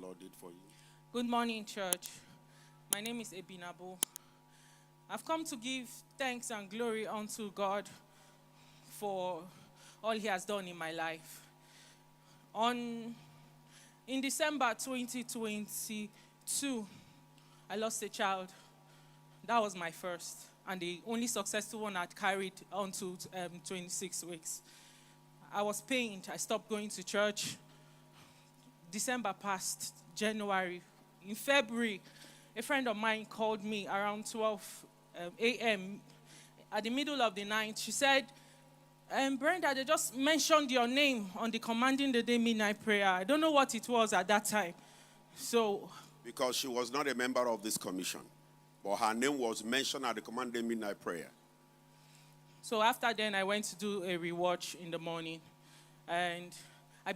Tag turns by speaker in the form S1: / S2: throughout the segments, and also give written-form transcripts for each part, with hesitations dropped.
S1: Lord did for you.
S2: Good morning, church. My name is Ebinabo. I've come to give thanks and glory unto God for all He has done in my life. In December 2022, I lost a child. That was my first, and the only successful one I'd carried on to 26 weeks. I was pained. I stopped going to church. December passed, January. In February, a friend of mine called me around 12 a.m. At the middle of the night. She said, Brenda, they just mentioned your name on the Commanding the Day Midnight Prayer. I don't know what it was at that time.
S1: Because she was not a member of this commission, but her name was mentioned at the Commanding Midnight Prayer.
S2: So after then, I went to do a rewatch in the morning. And I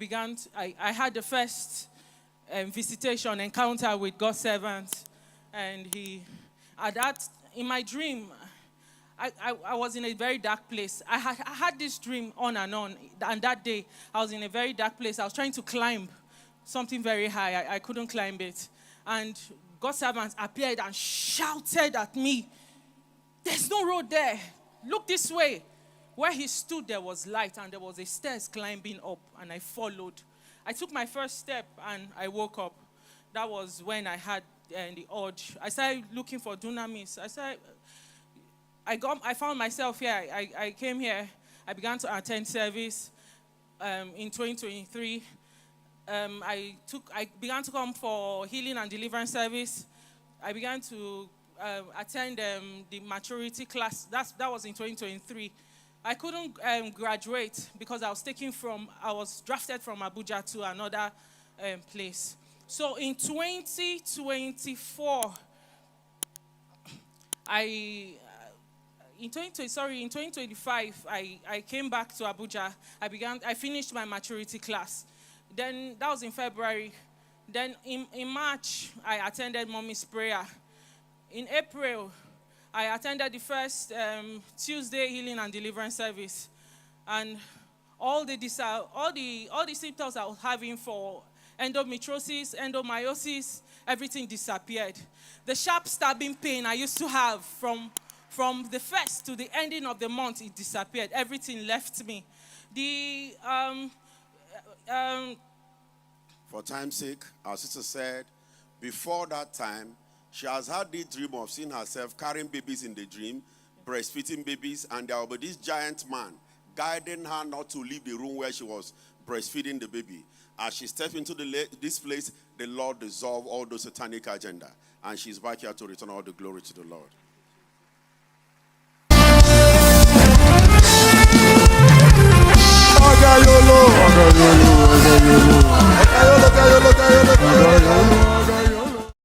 S2: had the first visitation, encounter with God's servant. And in my dream, I was in a very dark place. I had this dream on. And that day, I was in a very dark place. I was trying to climb something very high. I couldn't climb it. And God's servant appeared and shouted at me, "There's no road there. Look this way." Where he stood, there was light, and there was a stairs climbing up, and I followed. I took my first step, and I woke up. That was when I had the urge. I started looking for Dunamis. I found myself here. I came here. I began to attend service in 2023. I began to come for healing and deliverance service. I began to attend the maturity class. That was in 2023. I couldn't graduate because I was drafted from Abuja to another place. So in 2024, in 2025, I came back to Abuja. I finished my maturity class. Then that was in February. Then in March, I attended Mommy's prayer. In April, I attended the first Tuesday healing and deliverance service, and all the symptoms I was having for endometriosis, endomyosis, everything disappeared. The sharp stabbing pain I used to have from the first to the ending of the month, it disappeared. Everything left me.
S1: For time's sake, our sister said, before that time, she has had the dream of seeing herself carrying babies in the dream, breastfeeding babies, and there will be this giant man guiding her not to leave the room where she was breastfeeding the baby. As she stepped into this place, the Lord dissolved all those satanic agenda, and she's back here to return all the glory to the Lord.
S3: Look,